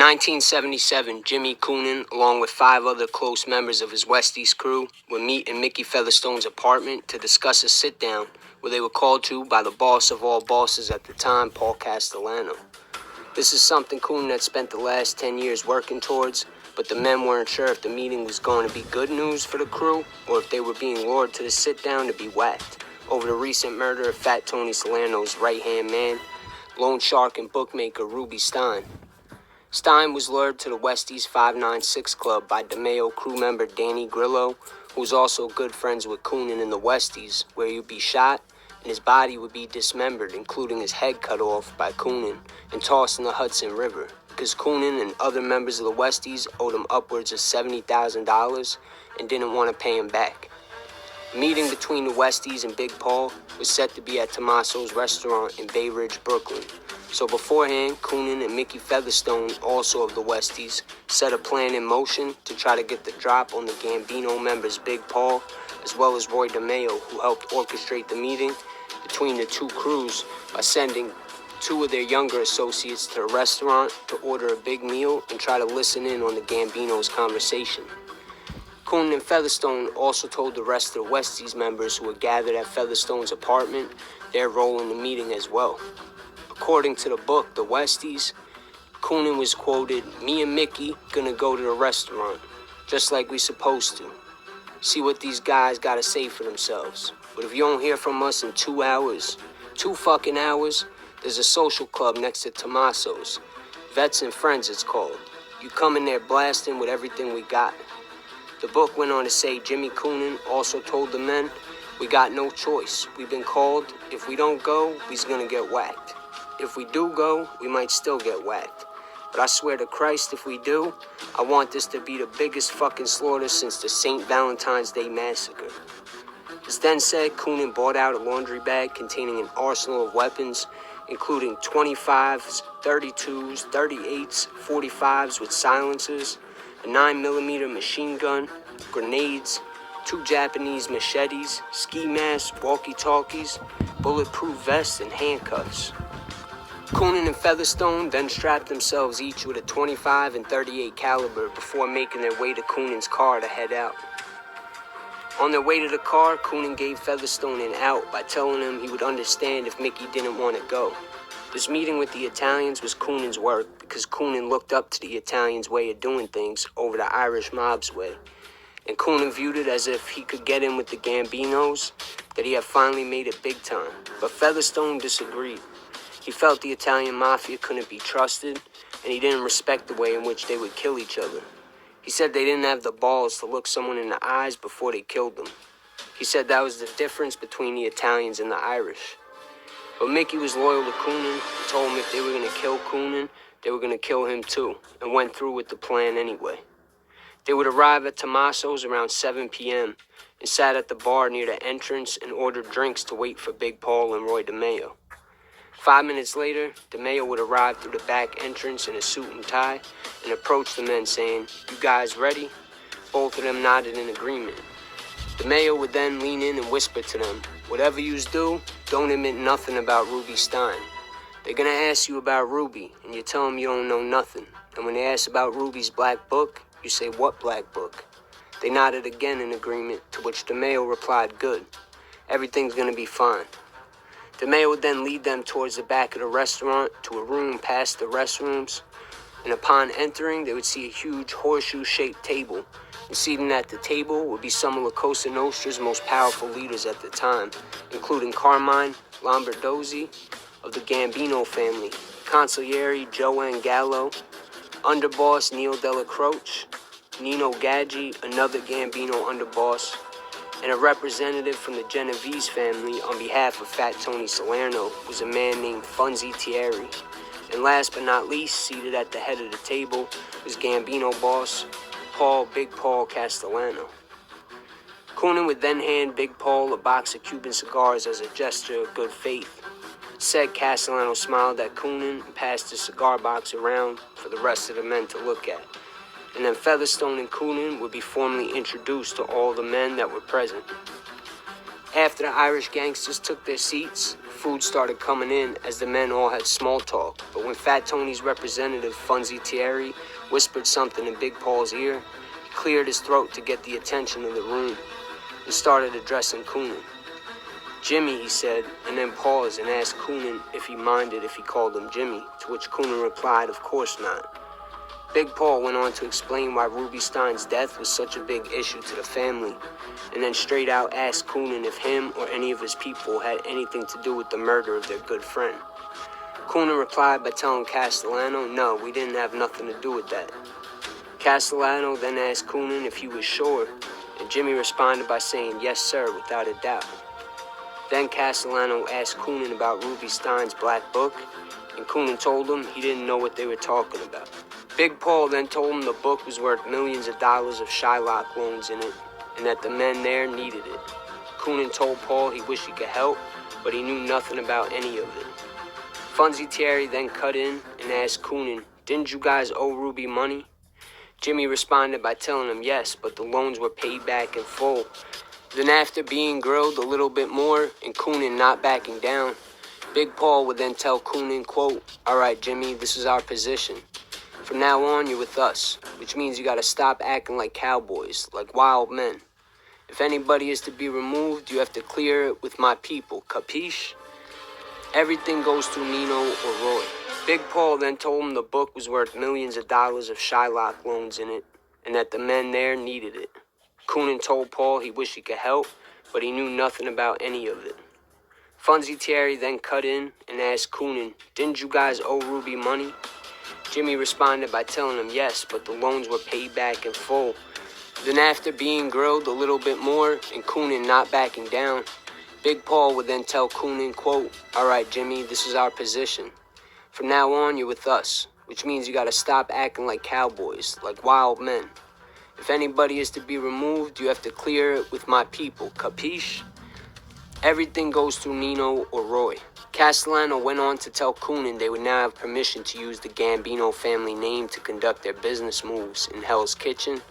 1977, Jimmy Coonan, along with 5 other close members of his Westies crew, would meet in Mickey Featherstone's apartment to discuss a sit-down where they were called to by the boss of all bosses at the time, Paul Castellano. This is something Coonan had spent the last 10 years working towards, but the men weren't sure if the meeting was going to be good news for the crew or if they were being lured to the sit-down to be whacked over the recent murder of Fat Tony Salerno's right-hand man, loan shark and bookmaker Ruby Stein. Stein was lured to the Westies 596 Club by DeMeo crew member Danny Grillo, who was also good friends with Coonan in the Westies, where he would be shot and his body would be dismembered, including his head cut off by Coonan and tossed in the Hudson River, because Coonan and other members of the Westies owed him upwards of $70,000 and didn't want to pay him back. The meeting between the Westies and Big Paul was set to be at Tommaso's restaurant in Bay Ridge, Brooklyn. So beforehand, Coonan and Mickey Featherstone, also of the Westies, set a plan in motion to try to get the drop on the Gambino members Big Paul, as well as Roy DeMeo, who helped orchestrate the meeting between the two crews by sending 2 of their younger associates to the restaurant to order a big meal and try to listen in on the Gambinos' conversation. Coonan and Featherstone also told the rest of the Westies members who were gathered at Featherstone's apartment their role in the meeting as well. According to the book, The Westies, Coonan was quoted, "Me and Mickey gonna go to the restaurant, just like we supposed to. See what these guys gotta say for themselves. But if you don't hear from us in 2 hours, 2 fucking hours, there's a social club next to Tommaso's. Vets and Friends it's called. You come in there blasting with everything we got." The book went on to say Jimmy Coonan also told the men, "We got no choice. We've been called. If we don't go, we's gonna get whacked. If we do go, we might still get whacked. But I swear to Christ, if we do, I want this to be the biggest fucking slaughter since the St. Valentine's Day massacre." As then said, Coonan bought out a laundry bag containing an arsenal of weapons, including 25s, 32s, 38s, 45s with silencers, a 9mm machine gun, grenades, 2 Japanese machetes, ski masks, walkie-talkies, bulletproof vests, and handcuffs. Coonan and Featherstone then strapped themselves each with a 25 and 38 caliber before making their way to Coonan's car to head out. On their way to the car, Coonan gave Featherstone an out by telling him he would understand if Mickey didn't want to go. This meeting with the Italians was Coonan's work because Coonan looked up to the Italians' way of doing things over the Irish mob's way. And Coonan viewed it as if he could get in with the Gambinos, that he had finally made it big time. But Featherstone disagreed. He felt the Italian mafia couldn't be trusted, and he didn't respect the way in which they would kill each other. He said they didn't have the balls to look someone in the eyes before they killed them. He said that was the difference between the Italians and the Irish. But Mickey was loyal to Coonan and told him if they were going to kill Coonan, they were going to kill him too, and went through with the plan anyway. They would arrive at Tommaso's around 7 p.m. and sat at the bar near the entrance and ordered drinks to wait for Big Paul and Roy DeMeo. 5 minutes later, DeMeo would arrive through the back entrance in a suit and tie and approach the men saying, "You guys ready?" Both of them nodded in agreement. DeMeo would then lean in and whisper to them, "Whatever yous do, don't admit nothing about Ruby Stein. They're gonna ask you about Ruby, and you tell them you don't know nothing. And when they ask about Ruby's black book, you say, 'What black book?'" They nodded again in agreement, to which DeMeo replied, "Good. Everything's gonna be fine." DeMeo would then lead them towards the back of the restaurant to a room past the restrooms, and upon entering, they would see a huge horseshoe-shaped table, and seated at the table would be some of La Cosa Nostra's most powerful leaders at the time, including Carmine Lombardozzi of the Gambino family, Consigliere Joanne Gallo, underboss Neil Della Croce, Nino Gaggi, another Gambino underboss, and a representative from the Genovese family on behalf of Fat Tony Salerno was a man named Funzi Thierry. And last but not least, seated at the head of the table was Gambino boss Big Paul Castellano. Coonan would then hand Big Paul a box of Cuban cigars as a gesture of good faith. Said Castellano smiled at Coonan and passed the cigar box around for the rest of the men to look at. And then Featherstone and Coonan would be formally introduced to all the men that were present. After the Irish gangsters took their seats, food started coming in as the men all had small talk, but when Fat Tony's representative, Funzy Thierry, whispered something in Big Paul's ear, he cleared his throat to get the attention of the room and started addressing Coonan. Jimmy, he said, and then paused and asked Coonan if he minded if he called him Jimmy, to which Coonan replied, of course not. Big Paul went on to explain why Ruby Stein's death was such a big issue to the family, and then straight out asked Coonan if him or any of his people had anything to do with the murder of their good friend. Coonan replied by telling Castellano, no, we didn't have nothing to do with that. Castellano then asked Coonan if he was sure, and Jimmy responded by saying, yes, sir, without a doubt. Then Castellano asked Coonan about Ruby Stein's black book, and Coonan told him he didn't know what they were talking about. Big Paul then told him the book was worth millions of dollars of Shylock loans in it, and that the men there needed it. Coonan told Paul he wished he could help, but he knew nothing about any of it. Funzy Thierry then cut in and asked Coonan, didn't you guys owe Ruby money? Jimmy responded by telling him yes, but the loans were paid back in full. Then after being grilled a little bit more and Coonan not backing down, Big Paul would then tell Coonan, quote, all right, Jimmy, this is our position. From now on, you're with us, which means you gotta stop acting like cowboys, like wild men. If anybody is to be removed, you have to clear it with my people, capiche? Everything goes through Nino or Roy. Big Paul then told him the book was worth millions of dollars of Shylock loans in it, and that the men there needed it. Coonan told Paul he wished he could help, but he knew nothing about any of it. Funzy Thierry then cut in and asked Coonan, didn't you guys owe Ruby money? Jimmy responded by telling him yes, but the loans were paid back in full. Then after being grilled a little bit more and Coonan not backing down, Big Paul would then tell Coonan, quote, all right, Jimmy, this is our position. From now on, you're with us, which means you gotta stop acting like cowboys, like wild men. If anybody is to be removed, you have to clear it with my people, capiche? Everything goes through Nino or Roy. Castellano went on to tell Coonan they would now have permission to use the Gambino family name to conduct their business moves in Hell's Kitchen,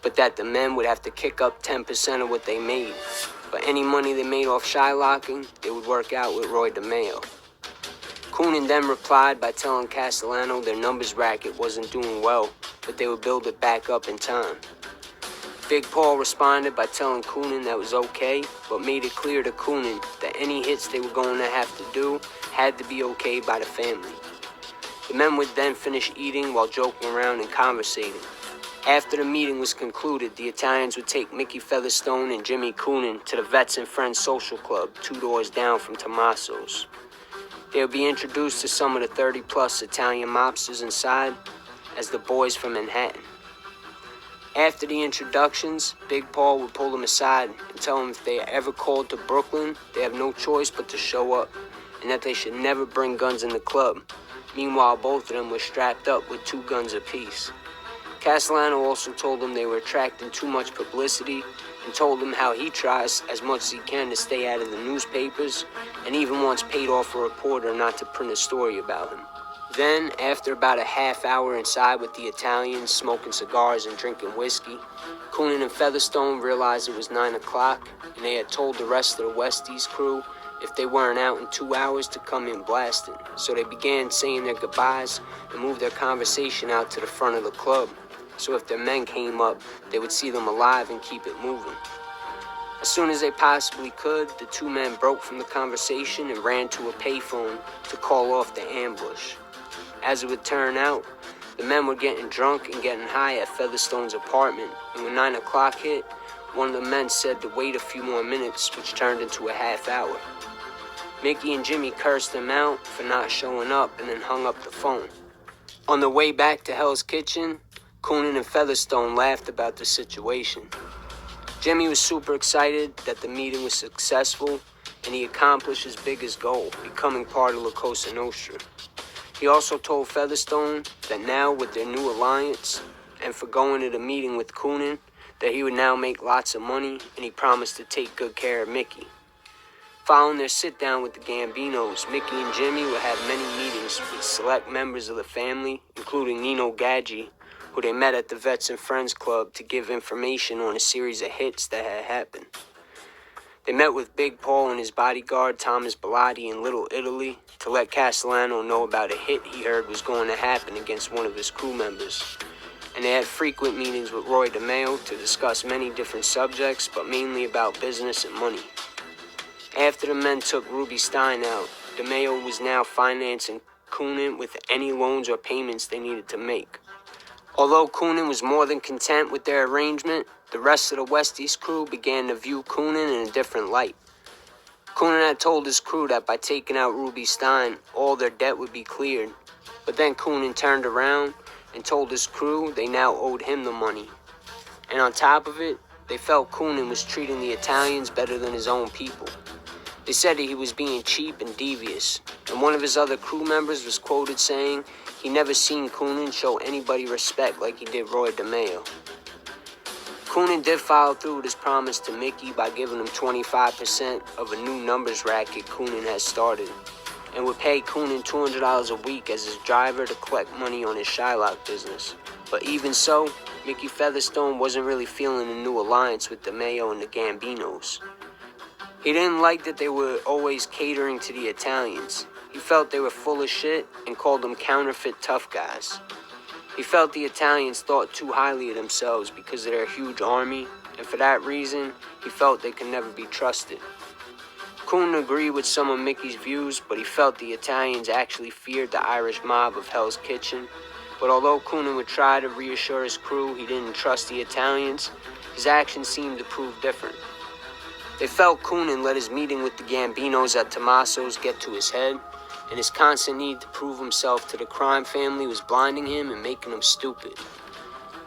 but that the men would have to kick up 10% of what they made. But any money they made off shylocking, they would work out with Roy DeMeo. Coonan then replied by telling Castellano their numbers racket wasn't doing well, but they would build it back up in time. Big Paul responded by telling Coonan that was okay, but made it clear to Coonan that any hits they were going to have to do had to be okay by the family. The men would then finish eating while joking around and conversating. After the meeting was concluded, the Italians would take Mickey Featherstone and Jimmy Coonan to the Vets and Friends Social Club, 2 doors down from Tommaso's. They would be introduced to some of the 30-plus Italian mobsters inside as the boys from Manhattan. After the introductions, Big Paul would pull them aside and tell them if they are ever called to Brooklyn, they have no choice but to show up, and that they should never bring guns in the club. Meanwhile, both of them were strapped up with 2 guns apiece. Castellano also told them they were attracting too much publicity and told them how he tries as much as he can to stay out of the newspapers and even once paid off a reporter not to print a story about him. Then, after about a half hour inside with the Italians, smoking cigars and drinking whiskey, Coonan and Featherstone realized it was 9 o'clock, and they had told the rest of the Westies crew if they weren't out in 2 hours to come in blasting. So they began saying their goodbyes and moved their conversation out to the front of the club, so if their men came up, they would see them alive and keep it moving. As soon as they possibly could, the 2 men broke from the conversation and ran to a payphone to call off the ambush. As it would turn out, the men were getting drunk and getting high at Featherstone's apartment, and when 9 o'clock hit, one of the men said to wait a few more minutes, which turned into a half hour. Mickey and Jimmy cursed them out for not showing up and then hung up the phone. On the way back to Hell's Kitchen, Coonan and Featherstone laughed about the situation. Jimmy was super excited that the meeting was successful and he accomplished his biggest goal, becoming part of La Cosa Nostra. He also told Featherstone that now with their new alliance, and for going to the meeting with Coonan, that he would now make lots of money, and he promised to take good care of Mickey. Following their sit-down with the Gambinos, Mickey and Jimmy would have many meetings with select members of the family, including Nino Gadji, who they met at the Vets and Friends Club to give information on a series of hits that had happened. They met with Big Paul and his bodyguard Thomas Bellotti in Little Italy to let Castellano know about a hit he heard was going to happen against one of his crew members. And they had frequent meetings with Roy DeMeo to discuss many different subjects, but mainly about business and money. After the men took Ruby Stein out, DeMeo was now financing Coonan with any loans or payments they needed to make. Although Coonan was more than content with their arrangement, the rest of the Westies crew began to view Coonan in a different light. Coonan had told his crew that by taking out Ruby Stein, all their debt would be cleared. But then Coonan turned around and told his crew they now owed him the money. And on top of it, they felt Coonan was treating the Italians better than his own people. They said that he was being cheap and devious, and one of his other crew members was quoted saying he never seen Coonan show anybody respect like he did Roy DeMeo. Coonan did follow through with his promise to Mickey by giving him 25% of a new numbers racket Coonan had started, and would pay Coonan $200 a week as his driver to collect money on his Shylock business. But even so, Mickey Featherstone wasn't really feeling the new alliance with DeMeo and the Gambinos. He didn't like that they were always catering to the Italians. He felt they were full of shit and called them counterfeit tough guys. He felt the Italians thought too highly of themselves because of their huge army, and for that reason, he felt they could never be trusted. Coonan agreed with some of Mickey's views, but he felt the Italians actually feared the Irish mob of Hell's Kitchen. But although Coonan would try to reassure his crew he didn't trust the Italians, his actions seemed to prove different. They felt Coonan let his meeting with the Gambinos at Tommaso's get to his head, and his constant need to prove himself to the crime family was blinding him and making him stupid.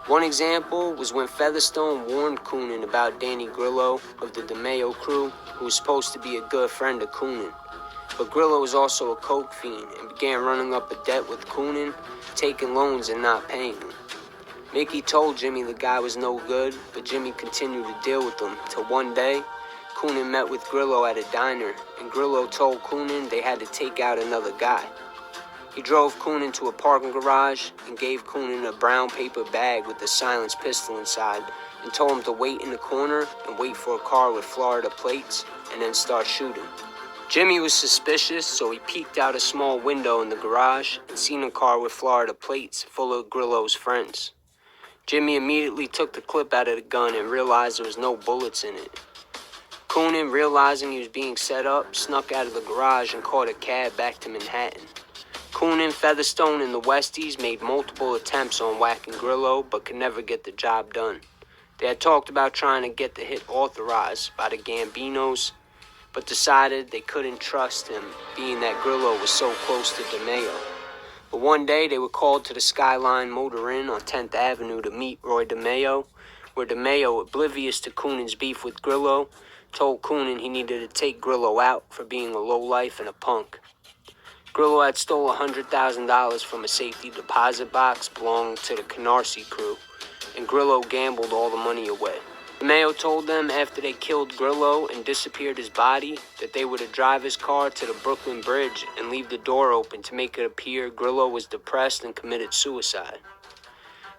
One example was when Featherstone warned Coonan about Danny Grillo of the DeMeo crew, who was supposed to be a good friend of Coonan. But Grillo was also a coke fiend and began running up a debt with Coonan, taking loans and not paying him. Mickey told Jimmy the guy was no good, but Jimmy continued to deal with him till one day, Coonan met with Grillo at a diner, and Grillo told Coonan they had to take out another guy. He drove Coonan to a parking garage and gave Coonan a brown paper bag with a silenced pistol inside and told him to wait in the corner and wait for a car with Florida plates and then start shooting. Jimmy was suspicious, so he peeked out a small window in the garage and seen a car with Florida plates full of Grillo's friends. Jimmy immediately took the clip out of the gun and realized there was no bullets in it. Coonan, realizing he was being set up, snuck out of the garage and caught a cab back to Manhattan. Coonan, Featherstone, and the Westies made multiple attempts on whacking Grillo, but could never get the job done. They had talked about trying to get the hit authorized by the Gambinos, but decided they couldn't trust him, being that Grillo was so close to DeMeo. But one day they were called to the Skyline Motor Inn on 10th Avenue to meet Roy DeMeo, where DeMeo, oblivious to Coonan's beef with Grillo, told Coonan he needed to take Grillo out for being a lowlife and a punk. Grillo had stole $100,000 from a safety deposit box belonging to the Canarsie crew, and Grillo gambled all the money away. DeMeo told them after they killed Grillo and disappeared his body that they were to drive his car to the Brooklyn Bridge and leave the door open to make it appear Grillo was depressed and committed suicide.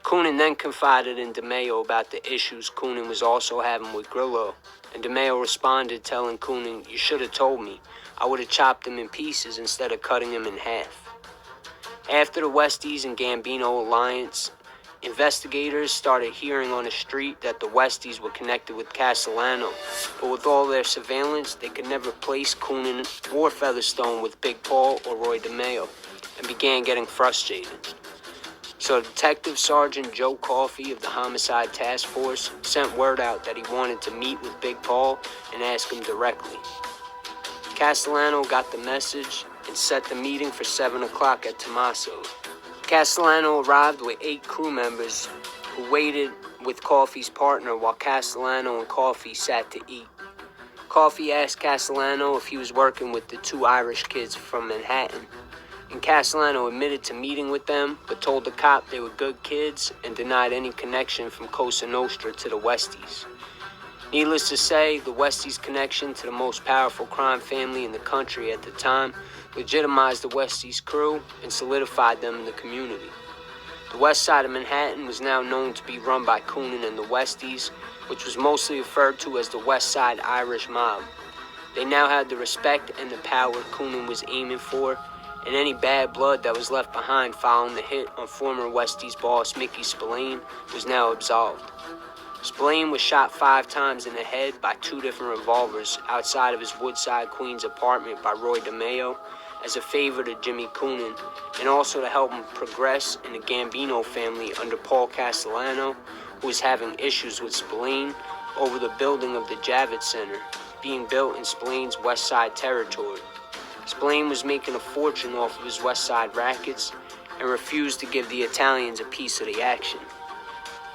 Coonan then confided in DeMeo about the issues Coonan was also having with Grillo, and DeMeo responded telling Coonan, "You should have told me. I would have chopped him in pieces instead of cutting him in half." After the Westies and Gambino alliance, investigators started hearing on the street that the Westies were connected with Castellano, but with all their surveillance, they could never place Coonan or Featherstone with Big Paul or Roy DeMeo, and began getting frustrated. So Detective Sergeant Joe Coffey of the Homicide Task Force sent word out that he wanted to meet with Big Paul and ask him directly. Castellano got the message and set the meeting for 7 o'clock at Tommaso's. Castellano arrived with 8 crew members who waited with Coffey's partner while Castellano and Coffey sat to eat. Coffey asked Castellano if he was working with the 2 Irish kids from Manhattan, and Castellano admitted to meeting with them, but told the cop they were good kids and denied any connection from Cosa Nostra to the Westies. Needless to say, the Westies' connection to the most powerful crime family in the country at the time legitimized the Westies crew and solidified them in the community. The The west side of Manhattan was now known to be run by Coonan and the Westies, which was mostly referred to as the West Side Irish Mob. They now had the respect and the power Coonan was aiming for, and any bad blood that was left behind following the hit on former Westies boss Mickey Spillanne was now absolved. Spillanne was shot 5 times in the head by 2 different revolvers outside of his Woodside, Queens apartment by Roy DeMeo as a favor to Jimmy Coonan, and also to help him progress in the Gambino family under Paul Castellano, who was having issues with Spillanne over the building of the Javits Center, being built in Spillanne's West Side territory. Spillanne was making a fortune off of his West Side rackets and refused to give the Italians a piece of the action.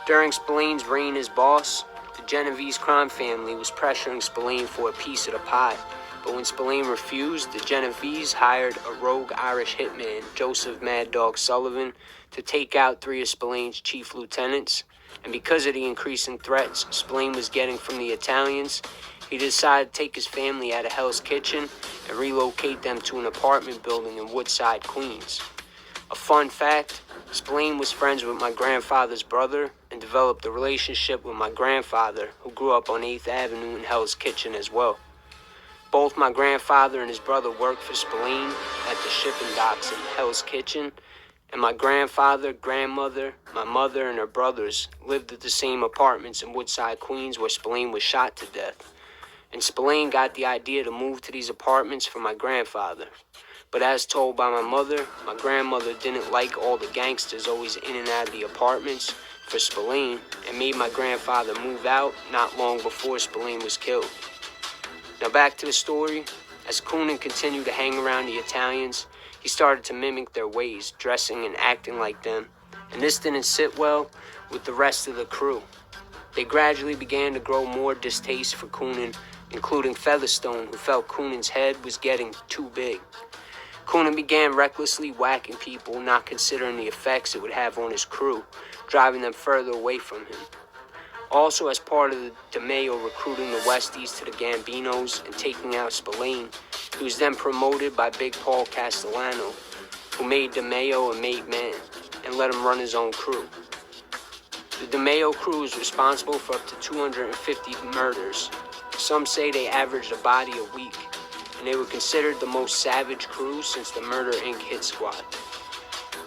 During Spillanne's reign as boss, the Genovese crime family was pressuring Spillanne for a piece of the pie, but when Spillanne refused, the Genovese hired a rogue Irish hitman, Joseph Mad Dog Sullivan, to take out 3 of Spillanne's chief lieutenants, and because of the increasing threats Spillanne was getting from the Italians, he decided to take his family out of Hell's Kitchen and relocate them to an apartment building in Woodside, Queens. A fun fact, Spillanne was friends with my grandfather's brother and developed a relationship with my grandfather, who grew up on 8th Avenue in Hell's Kitchen as well. Both my grandfather and his brother worked for Spillanne at the shipping docks in Hell's Kitchen, and my grandfather, grandmother, my mother, and her brothers lived at the same apartments in Woodside, Queens, where Spillanne was shot to death. And Spillanne got the idea to move to these apartments for my grandfather. But as told by my mother, my grandmother didn't like all the gangsters always in and out of the apartments for Spillanne, and made my grandfather move out not long before Spillanne was killed. Now back to the story. As Coonan continued to hang around the Italians, he started to mimic their ways, dressing and acting like them, and this didn't sit well with the rest of the crew. They gradually began to grow more distaste for Coonan, including Featherstone, who felt Coonan's head was getting too big. Coonan began recklessly whacking people, not considering the effects it would have on his crew, driving them further away from him. Also, as part of the DeMeo recruiting the Westies to the Gambinos and taking out Spillanne, he was then promoted by Big Paul Castellano, who made DeMeo a made man and let him run his own crew. The DeMeo crew is responsible for up to 250 murders. Some say they averaged a body a week, and they were considered the most savage crew since the Murder Inc. hit squad.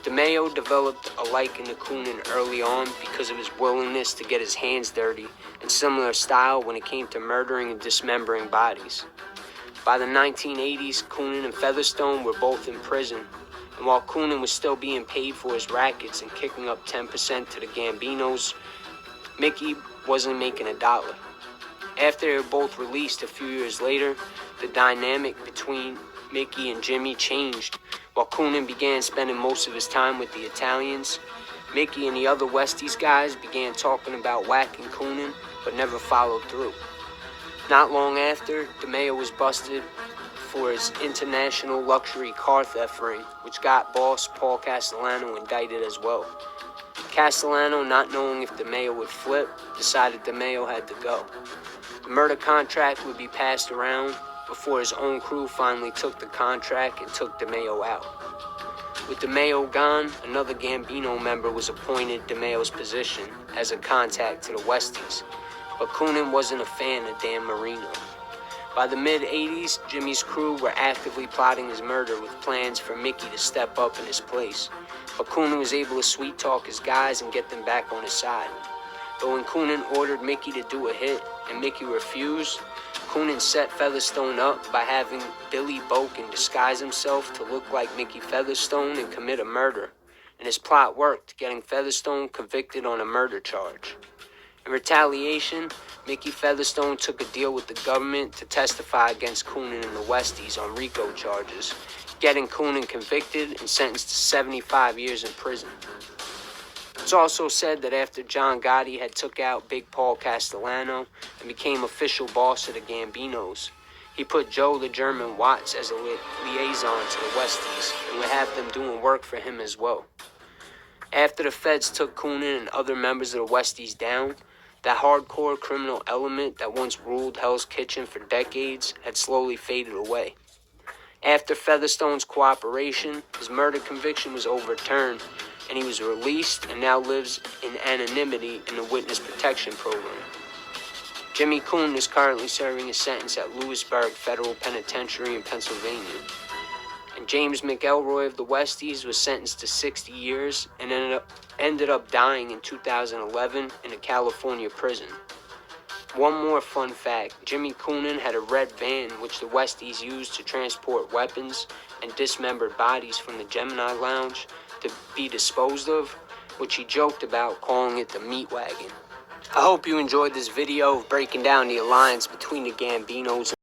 DeMeo developed a liking to Coonan early on because of his willingness to get his hands dirty and similar style when it came to murdering and dismembering bodies. By the 1980s, Coonan and Featherstone were both in prison, and while Coonan was still being paid for his rackets and kicking up 10% to the Gambinos, Mickey wasn't making a dollar. After they were both released a few years later, the dynamic between Mickey and Jimmy changed. While Coonan began spending most of his time with the Italians, Mickey and the other Westies guys began talking about whacking Coonan, but never followed through. Not long after, DeMeo was busted for his international luxury car theft ring, which got boss Paul Castellano indicted as well. Castellano, not knowing if DeMeo would flip, decided DeMeo had to go. The murder contract would be passed around before his own crew finally took the contract and took DeMeo out. With DeMeo gone, another Gambino member was appointed DeMeo's position as a contact to the Westies, but Coonan wasn't a fan of Dan Marino. By the mid-80s, Jimmy's crew were actively plotting his murder with plans for Mickey to step up in his place, but Coonan was able to sweet-talk his guys and get them back on his side. But when Coonan ordered Mickey to do a hit and Mickey refused, Coonan set Featherstone up by having Billy Boken disguise himself to look like Mickey Featherstone and commit a murder, and his plot worked, getting Featherstone convicted on a murder charge. In retaliation, Mickey Featherstone took a deal with the government to testify against Coonan and the Westies on RICO charges, getting Coonan convicted and sentenced to 75 years in prison. It's also said that after John Gotti had took out Big Paul Castellano and became official boss of the Gambinos, he put Joe the German Watts as a liaison to the Westies and would have them doing work for him as well. After the feds took Coonan and other members of the Westies down, that hardcore criminal element that once ruled Hell's Kitchen for decades had slowly faded away. After Featherstone's cooperation, his murder conviction was overturned, and he was released and now lives in anonymity in the Witness Protection Program. Jimmy Coon is currently serving a sentence at Lewisburg Federal Penitentiary in Pennsylvania. And James McElroy of the Westies was sentenced to 60 years and ended up dying in 2011 in a California prison. One more fun fact, Jimmy Coonan had a red van which the Westies used to transport weapons and dismembered bodies from the Gemini Lounge to be disposed of, which he joked about calling it the meat wagon. I hope you enjoyed this video of breaking down the alliance between the Gambinos